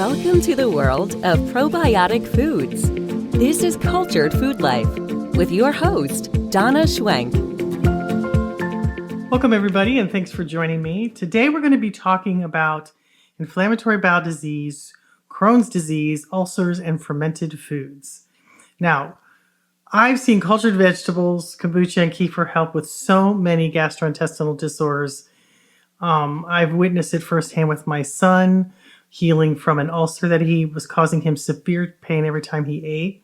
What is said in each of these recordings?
Welcome to the world of probiotic foods. This is Cultured Food Life with your host, Donna Schwenk. Welcome, everybody, and thanks for joining me. Today, we're going to be talking about inflammatory bowel disease, Crohn's disease, ulcers, and fermented foods. Now, I've seen cultured vegetables, kombucha, and kefir help with so many gastrointestinal disorders. I've witnessed it firsthand with my son, healing from an ulcer that he was causing him severe pain every time he ate.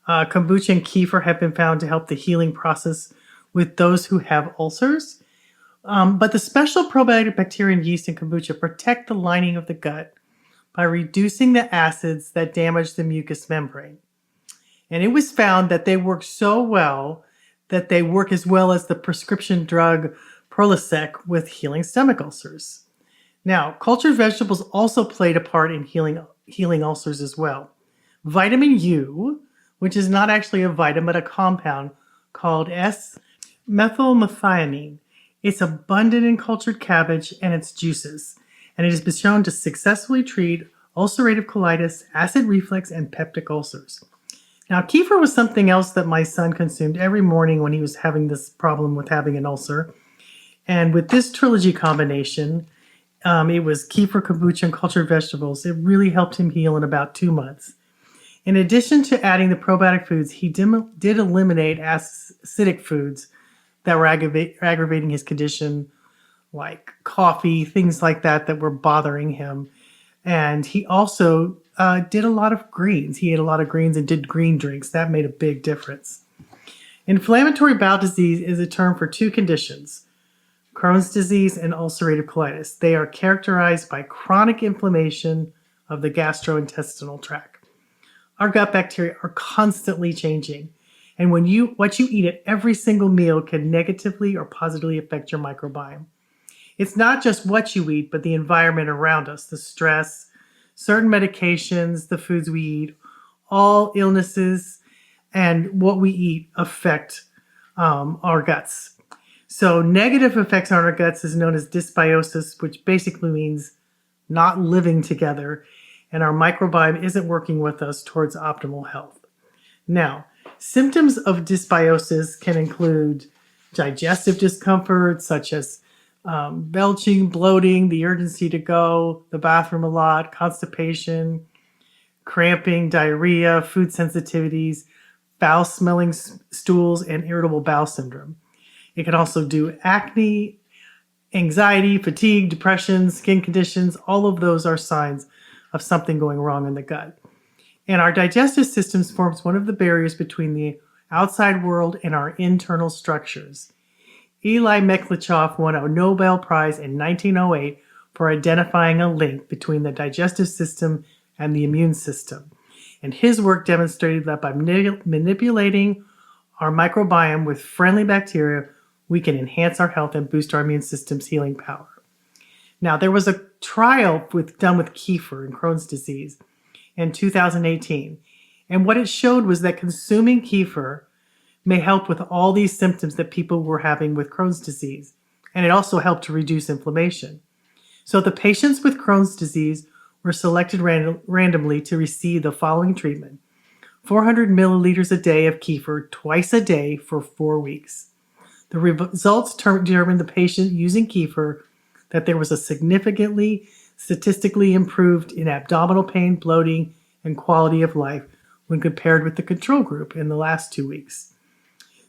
Kombucha and kefir have been found to help the healing process with those who have ulcers. But the special probiotic bacteria and yeast in kombucha protect the lining of the gut by reducing the acids that damage the mucous membrane. And it was found that they work so well that they work as well as the prescription drug Prebiotics with healing stomach ulcers. Now, cultured vegetables also played a part in healing ulcers as well. Vitamin U, which is not actually a vitamin but a compound called S-methylmethionine. It's abundant in cultured cabbage and its juices, and it has been shown to successfully treat ulcerative colitis, acid reflux, and peptic ulcers. Now, kefir was something else that my son consumed every morning when he was having this problem with having an ulcer. And with this trilogy combination, it was kefir, kombucha, and cultured vegetables. It really helped him heal in about 2 months. In addition to adding the probiotic foods, he did eliminate acidic foods that were aggravating his condition, like coffee, things like that were bothering him. And he also did a lot of greens. He ate a lot of greens and did green drinks. That made a big difference. Inflammatory bowel disease is a term for two conditions: Crohn's disease and ulcerative colitis. They are characterized by chronic inflammation of the gastrointestinal tract. Our gut bacteria are constantly changing, and what you eat at every single meal can negatively or positively affect your microbiome. It's not just what you eat, but the environment around us, the stress, certain medications, the foods we eat, all illnesses, and what we eat affect our guts. So negative effects on our guts is known as dysbiosis, which basically means not living together, and our microbiome isn't working with us towards optimal health. Now, symptoms of dysbiosis can include digestive discomfort, such as belching, bloating, the urgency to go, the bathroom a lot, constipation, cramping, diarrhea, food sensitivities, foul-smelling stools, and irritable bowel syndrome. It can also do acne, anxiety, fatigue, depression, skin conditions. All of those are signs of something going wrong in the gut. And our digestive system forms one of the barriers between the outside world and our internal structures. Eli Meklichoff won a Nobel Prize in 1908 for identifying a link between the digestive system and the immune system. And his work demonstrated that by manipulating our microbiome with friendly bacteria, we can enhance our health and boost our immune system's healing power. Now, there was a trial done with kefir in Crohn's disease in 2018. And what it showed was that consuming kefir may help with all these symptoms that people were having with Crohn's disease. And it also helped to reduce inflammation. So the patients with Crohn's disease were selected randomly to receive the following treatment: 400 milliliters a day of kefir twice a day for 4 weeks. The results determined the patient using kefir that there was a significantly statistically improved in abdominal pain, bloating, and quality of life when compared with the control group in the last 2 weeks.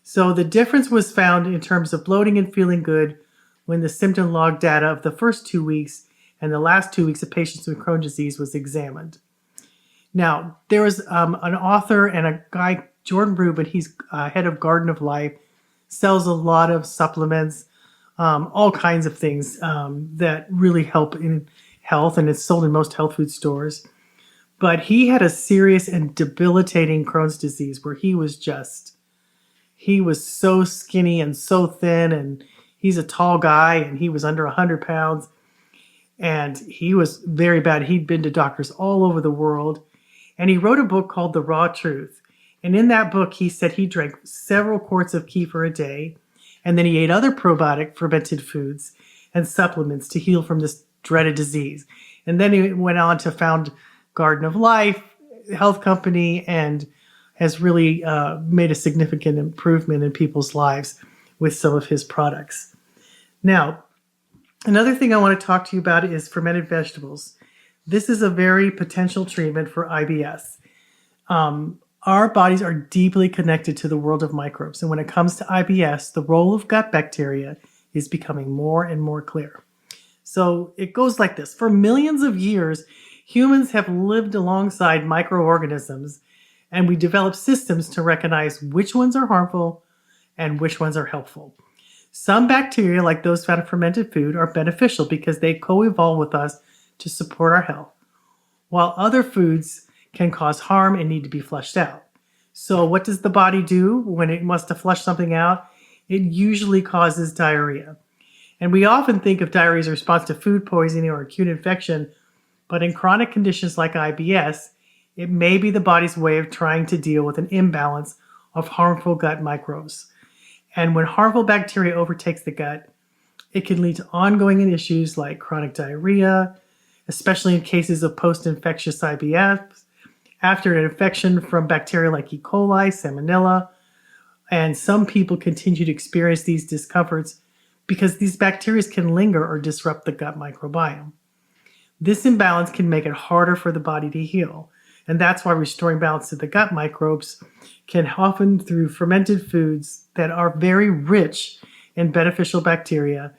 So the difference was found in terms of bloating and feeling good when the symptom log data of the first 2 weeks and the last 2 weeks of patients with Crohn's disease was examined. Now, there was an author and a guy, Jordan Rubin, he's head of Garden of Life, sells a lot of supplements, all kinds of things that really help in health, and it's sold in most health food stores. But he had a serious and debilitating Crohn's disease where he was so skinny and so thin, and he's a tall guy, and he was under 100 pounds, and he was very bad. He'd been to doctors all over the world, and he wrote a book called The Raw Truth. And in that book, he said he drank several quarts of kefir a day, and then he ate other probiotic fermented foods and supplements to heal from this dreaded disease. And then he went on to found Garden of Life health company and has really made a significant improvement in people's lives with some of his products. Now, another thing I want to talk to you about is fermented vegetables. This is a very potential treatment for IBS. Our bodies are deeply connected to the world of microbes. And when it comes to IBS, the role of gut bacteria is becoming more and more clear. So it goes like this. For millions of years, humans have lived alongside microorganisms, and we developed systems to recognize which ones are harmful and which ones are helpful. Some bacteria, like those found in fermented food, are beneficial because they co-evolve with us to support our health, while other foods can cause harm and need to be flushed out. So what does the body do when it wants to flush something out? It usually causes diarrhea. And we often think of diarrhea as a response to food poisoning or acute infection, but in chronic conditions like IBS, it may be the body's way of trying to deal with an imbalance of harmful gut microbes. And when harmful bacteria overtakes the gut, it can lead to ongoing issues like chronic diarrhea, especially in cases of post-infectious IBS, after an infection from bacteria like E. coli, Salmonella, and some people continue to experience these discomforts because these bacteria can linger or disrupt the gut microbiome. This imbalance can make it harder for the body to heal, and that's why restoring balance to the gut microbes can happen through fermented foods that are very rich in beneficial bacteria,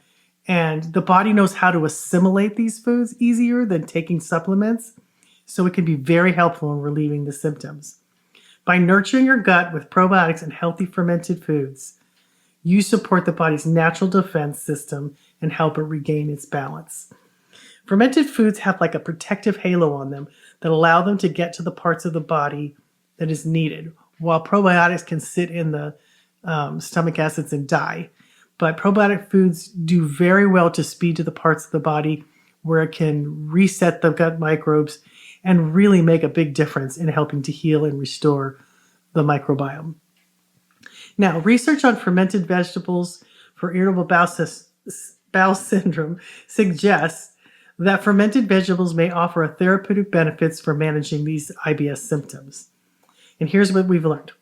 and the body knows how to assimilate these foods easier than taking supplements, so it can be very helpful in relieving the symptoms. By nurturing your gut with probiotics and healthy fermented foods, you support the body's natural defense system and help it regain its balance. Fermented foods have like a protective halo on them that allow them to get to the parts of the body that is needed, while probiotics can sit in the stomach acids and die. But probiotic foods do very well to speed to the parts of the body where it can reset the gut microbes and really make a big difference in helping to heal and restore the microbiome. Now, research on fermented vegetables for irritable bowel syndrome suggests that fermented vegetables may offer therapeutic benefits for managing these IBS symptoms. And here's what we've learned.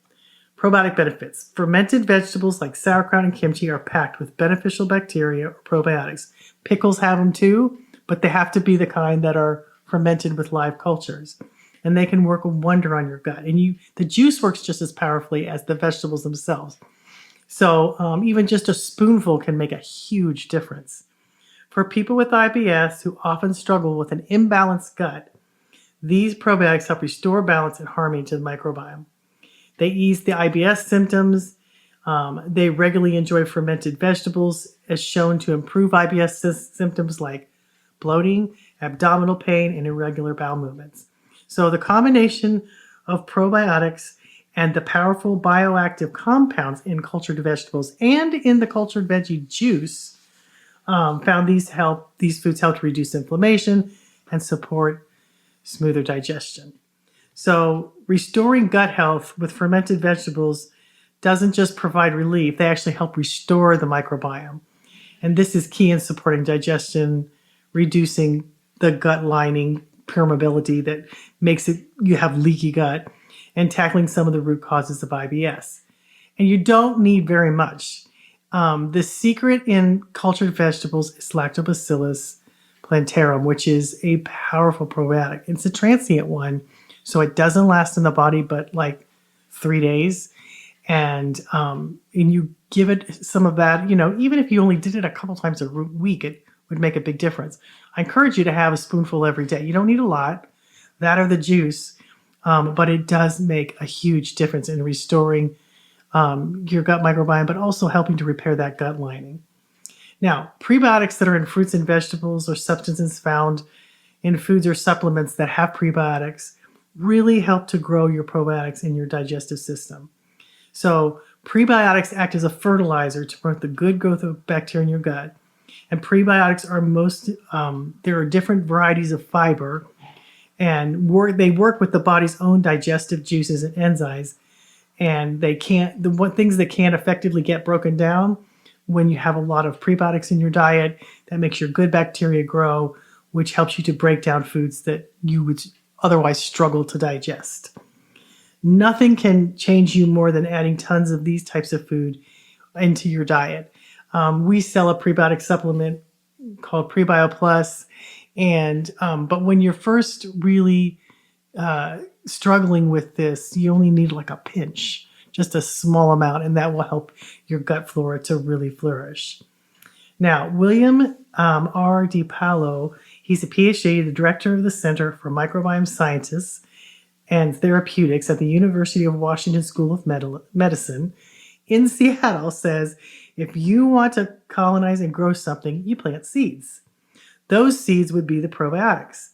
Probiotic benefits. Fermented vegetables like sauerkraut and kimchi are packed with beneficial bacteria or probiotics. Pickles have them too, but they have to be the kind that are fermented with live cultures. And they can work a wonder on your gut. And the juice works just as powerfully as the vegetables themselves. So even just a spoonful can make a huge difference. For people with IBS who often struggle with an imbalanced gut, these probiotics help restore balance and harmony to the microbiome. They ease the IBS symptoms. They regularly enjoy fermented vegetables, as shown to improve IBS symptoms like bloating, abdominal pain, and irregular bowel movements. So the combination of probiotics and the powerful bioactive compounds in cultured vegetables and in the cultured veggie juice found these foods help to reduce inflammation and support smoother digestion. So restoring gut health with fermented vegetables doesn't just provide relief, they actually help restore the microbiome. And this is key in supporting digestion, reducing the gut lining permeability that makes you have leaky gut, and tackling some of the root causes of IBS. And you don't need very much. The secret in cultured vegetables is Lactobacillus plantarum, which is a powerful probiotic. It's a transient one, so it doesn't last in the body but like 3 days. And you give it some of that, even if you only did it a couple times a week, it would make a big difference. I encourage you to have a spoonful every day. You don't need a lot, that or the juice, but it does make a huge difference in restoring your gut microbiome, but also helping to repair that gut lining. Now, prebiotics that are in fruits and vegetables or substances found in foods or supplements that have prebiotics really help to grow your probiotics in your digestive system. So prebiotics act as a fertilizer to promote the good growth of bacteria in your gut. And prebiotics are there are different varieties of fiber, and they work with the body's own digestive juices and enzymes. And things that can't effectively get broken down when you have a lot of prebiotics in your diet, that makes your good bacteria grow, which helps you to break down foods that you would otherwise struggle to digest. Nothing can change you more than adding tons of these types of food into your diet. We sell a prebiotic supplement called Prebio Plus, and but when you're first really struggling with this, you only need like a pinch, just a small amount, and that will help your gut flora to really flourish. Now, William R. DiPaolo, he's a PhD, the director of the Center for Microbiome Scientists and Therapeutics at the University of Washington School of Medicine in Seattle, says, if you want to colonize and grow something, you plant seeds. Those seeds would be the probiotics.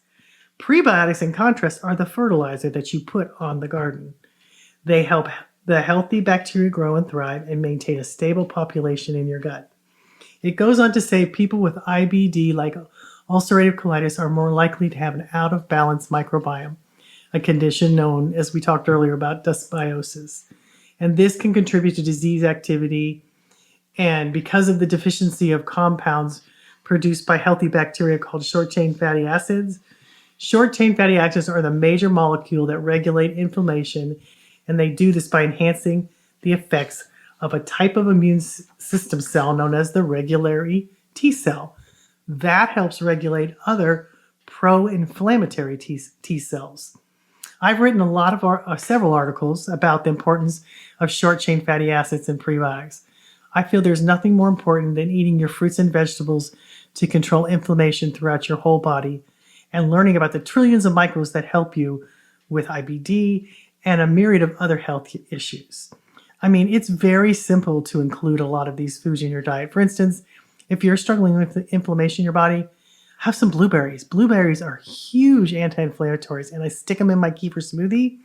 Prebiotics, in contrast, are the fertilizer that you put on the garden. They help the healthy bacteria grow and thrive and maintain a stable population in your gut. It goes on to say people with IBD, like ulcerative colitis, are more likely to have an out-of-balance microbiome, a condition known, as we talked earlier, about dysbiosis. And this can contribute to disease activity. And because of the deficiency of compounds produced by healthy bacteria called short-chain fatty acids, short-chain fatty acids are the major molecule that regulate inflammation, and they do this by enhancing the effects of a type of immune system cell known as the regulatory T cell. That helps regulate other pro-inflammatory T cells. I've written a lot of several articles about the importance of short-chain fatty acids and prebiotics. I feel there's nothing more important than eating your fruits and vegetables to control inflammation throughout your whole body and learning about the trillions of microbes that help you with IBD and a myriad of other health issues. I mean, it's very simple to include a lot of these foods in your diet. For instance, if you're struggling with inflammation in your body, have some blueberries. Blueberries are huge anti-inflammatories, and I stick them in my kefir smoothie,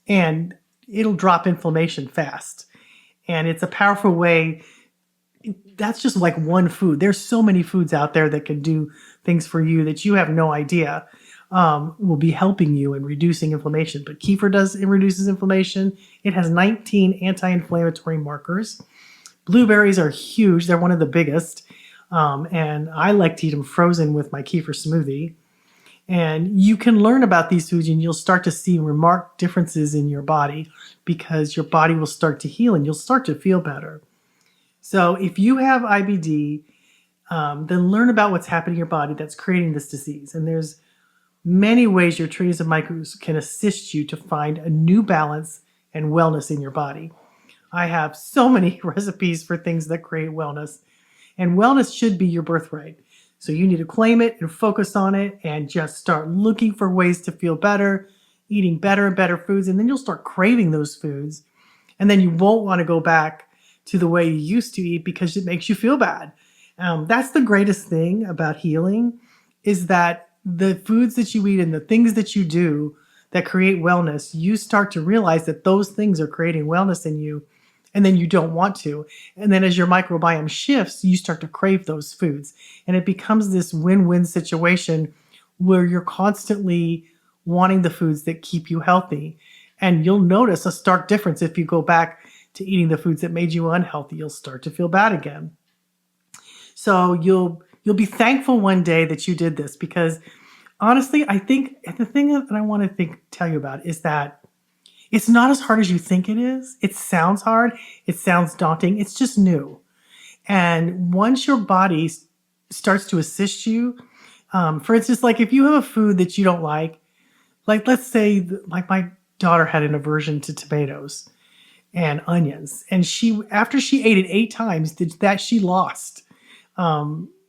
and it'll drop inflammation fast. And it's a powerful way. That's just like one food. There's so many foods out there that can do things for you that you have no idea will be helping you in reducing inflammation. But kefir reduces inflammation. It has 19 anti-inflammatory markers. Blueberries are huge. They're one of the biggest. And I like to eat them frozen with my kefir smoothie. And you can learn about these foods and you'll start to see marked differences in your body because your body will start to heal and you'll start to feel better. So if you have IBD, then learn about what's happening in your body that's creating this disease. And there's many ways your trillions of microbes can assist you to find a new balance and wellness in your body. I have so many recipes for things that create wellness, and wellness should be your birthright. So you need to claim it and focus on it and just start looking for ways to feel better, eating better and better foods, and then you'll start craving those foods. And then you won't want to go back to the way you used to eat because it makes you feel bad. That's the greatest thing about healing, is that the foods that you eat and the things that you do that create wellness, you start to realize that those things are creating wellness in you, and then you don't want to. And then as your microbiome shifts, you start to crave those foods. And it becomes this win-win situation where you're constantly wanting the foods that keep you healthy. And you'll notice a stark difference if you go back to eating the foods that made you unhealthy. You'll start to feel bad again. So you'll be thankful one day that you did this, because honestly, I think the thing that I want to tell you about is that it's not as hard as you think it is. It sounds hard. It sounds daunting. It's just new. And once your body starts to assist you, for instance, like if you have a food that you don't like let's say like my daughter had an aversion to tomatoes and onions, and after she ate it 8 times, she lost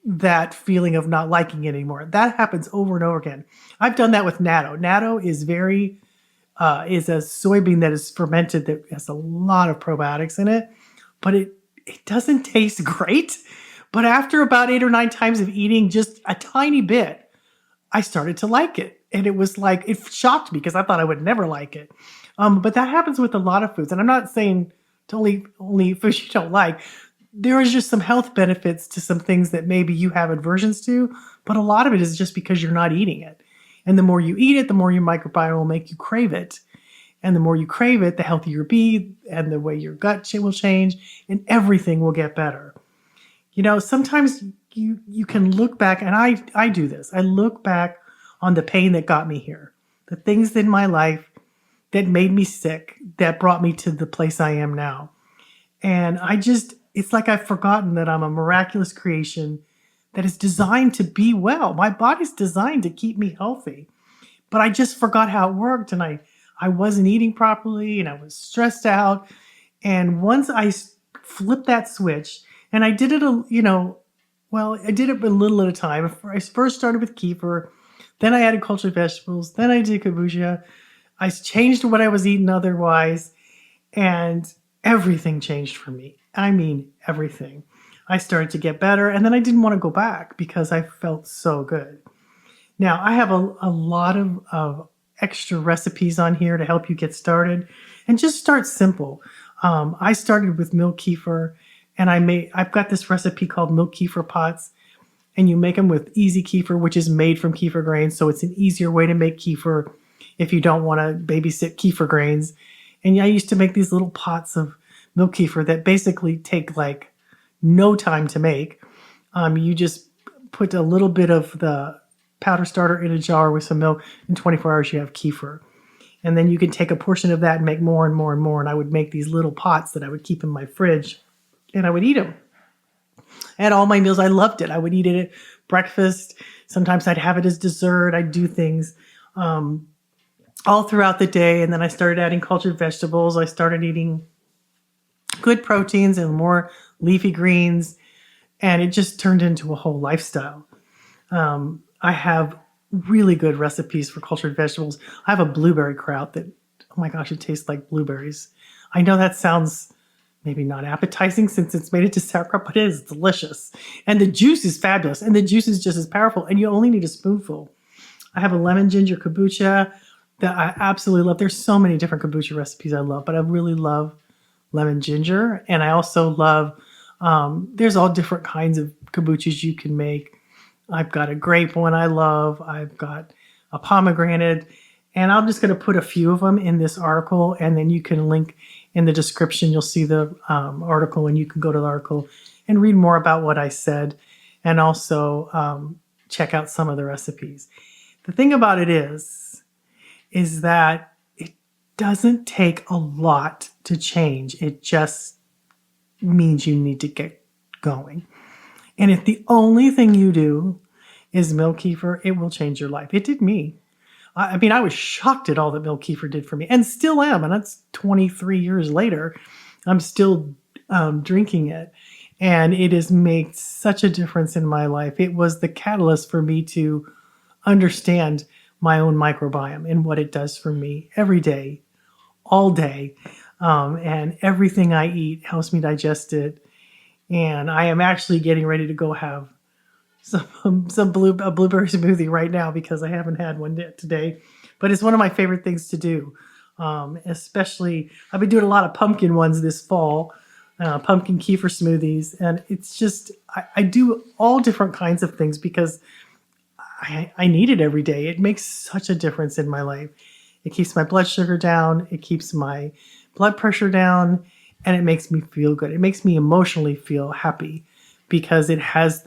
that feeling of not liking it anymore. That happens over and over again. I've done that with natto. Natto is is a soybean that is fermented that has a lot of probiotics in it, but it doesn't taste great. But after about 8 or 9 times of eating just a tiny bit, I started to like it. And it was like, it shocked me because I thought I would never like it. But that happens with a lot of foods. And I'm not saying to only foods you don't like. There is just some health benefits to some things that maybe you have aversions to, but a lot of it is just because you're not eating it. And the more you eat it, the more your microbiome will make you crave it. And the more you crave it, the healthier you'll be, and the way your gut will change, and everything will get better. You know, sometimes you can look back, and I do this. I look back on the pain that got me here, the things in my life that made me sick, that brought me to the place I am now. And it's like I've forgotten that I'm a miraculous creation that is designed to be well. My body's designed to keep me healthy. But I just forgot how it worked, and I wasn't eating properly, and I was stressed out. And once I flipped that switch, and I did it, I did it a little at a time. I first started with kefir, then I added cultured vegetables, then I did kombucha. I changed what I was eating otherwise, and everything changed for me. I mean, everything. I started to get better, and then I didn't want to go back because I felt so good. Now, I have a lot of extra recipes on here to help you get started, and just start simple. I started with milk kefir, and I've got this recipe called milk kefir pots, and you make them with easy kefir, which is made from kefir grains. So it's an easier way to make kefir if you don't want to babysit kefir grains. And I used to make these little pots of milk kefir that basically take like no time to make. You just put a little bit of the powder starter in a jar with some milk. In 24 hours, you have kefir. And then you can take a portion of that and make more and more and more. And I would make these little pots that I would keep in my fridge, and I would eat them. At all my meals, I loved it. I would eat it at breakfast. Sometimes I'd have it as dessert. I'd do things all throughout the day. And then I started adding cultured vegetables. I started eating good proteins and more leafy greens. And it just turned into a whole lifestyle. I have really good recipes for cultured vegetables. I have a blueberry kraut that, oh my gosh, it tastes like blueberries. I know that sounds maybe not appetizing since it's made into sauerkraut, but it is delicious. And the juice is fabulous. And the juice is just as powerful. And you only need a spoonful. I have a lemon ginger kombucha that I absolutely love. There's so many different kombucha recipes I love, but I really love lemon ginger. And I also love, there's all different kinds of kombuchas you can make. I've got a grape one I love. I've got a pomegranate. And I'm just going to put a few of them in this article, and then you can link in the description. You'll see the article, and you can go to the article and read more about what I said, and also check out some of the recipes. The thing about it is that it doesn't take a lot to change. It just means you need to get going. And if the only thing you do is milk kefir, it will change your life. It did me. I mean, I was shocked at all that milk kefir did for me, and still am. And that's 23 years later. I'm still drinking it. And it has made such a difference in my life. It was the catalyst for me to understand my own microbiome and what it does for me every day, all day. And everything I eat helps me digest it. And I am actually getting ready to go have a blueberry smoothie right now because I haven't had one yet today. But it's one of my favorite things to do. Especially, I've been doing a lot of pumpkin ones this fall, pumpkin kefir smoothies. And it's just, I do all different kinds of things because I need it every day. It makes such a difference in my life. It keeps my blood sugar down. It keeps my blood pressure down. And it makes me feel good. It makes me emotionally feel happy because it has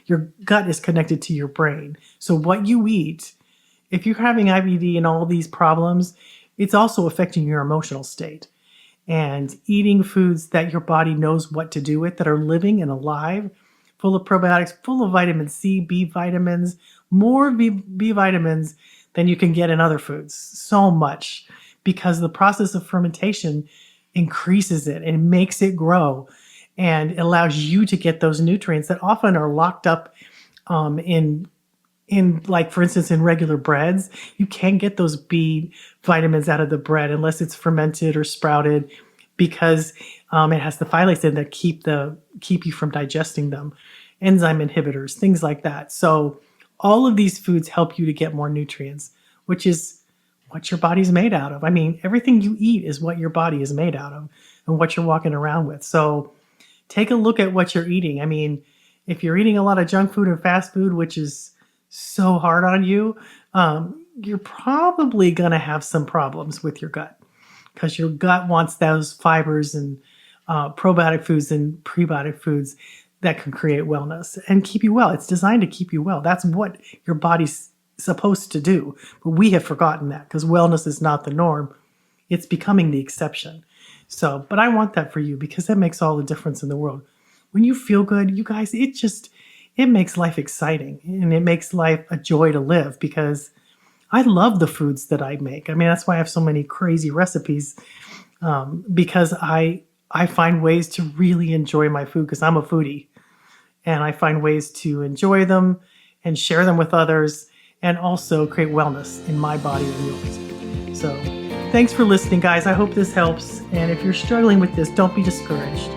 your gut is connected to your brain. So what you eat, if you're having IBD and all these problems, it's also affecting your emotional state. And eating foods that your body knows what to do with, that are living and alive, full of probiotics, full of vitamin C, B vitamins, more B vitamins than you can get in other foods. So much, because the process of fermentation increases it and makes it grow and allows you to get those nutrients that often are locked up in like, for instance, in regular breads. You can't get those B vitamins out of the bread unless it's fermented or sprouted, because it has the phthalates in that keep you from digesting them, enzyme inhibitors, things like that. So all of these foods help you to get more nutrients, which is what your body's made out of. I mean, everything you eat is what your body is made out of and what you're walking around with. So take a look at what you're eating. I mean, if you're eating a lot of junk food and fast food, which is so hard on you, you're probably going to have some problems with your gut, because your gut wants those fibers and probiotic foods and prebiotic foods that can create wellness and keep you well. It's designed to keep you well. That's what your body's supposed to do. But we have forgotten that because wellness is not the norm. It's becoming the exception. So, but I want that for you because that makes all the difference in the world. When you feel good, you guys, it makes life exciting and it makes life a joy to live because I love the foods that I make. I mean, that's why I have so many crazy recipes because I find ways to really enjoy my food because I'm a foodie and I find ways to enjoy them and share them with others and also create wellness in my body and yours. So thanks for listening, guys. I hope this helps. And if you're struggling with this, don't be discouraged.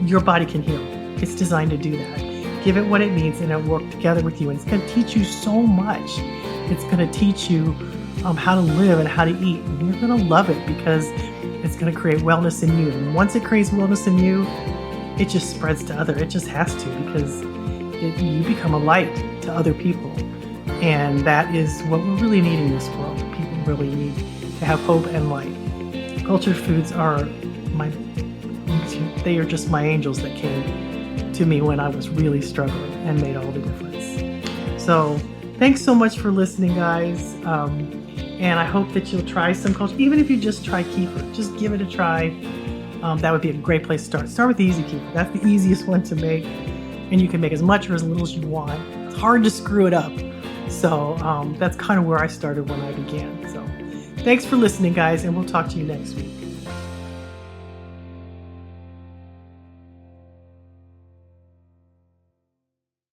Your body can heal. It's designed to do that. Give it what it needs and it'll work together with you. And it's going to teach you so much. It's going to teach you how to live and how to eat. And you're going to love it because it's going to create wellness in you. And once it creates wellness in you, it just spreads to others. It just has to because you become a light to other people. And that is what we really need in this world. People really need to have hope and light. Cultured foods they are just my angels that came to me when I was really struggling and made all the difference. So thanks so much for listening, guys. And I hope that you'll try some culture. Even if you just try kefir, just give it a try. That would be a great place to start. Start with the easy kefir. That's the easiest one to make. And you can make as much or as little as you want. It's hard to screw it up. So that's kind of where I started when I began. So thanks for listening, guys, and we'll talk to you next week.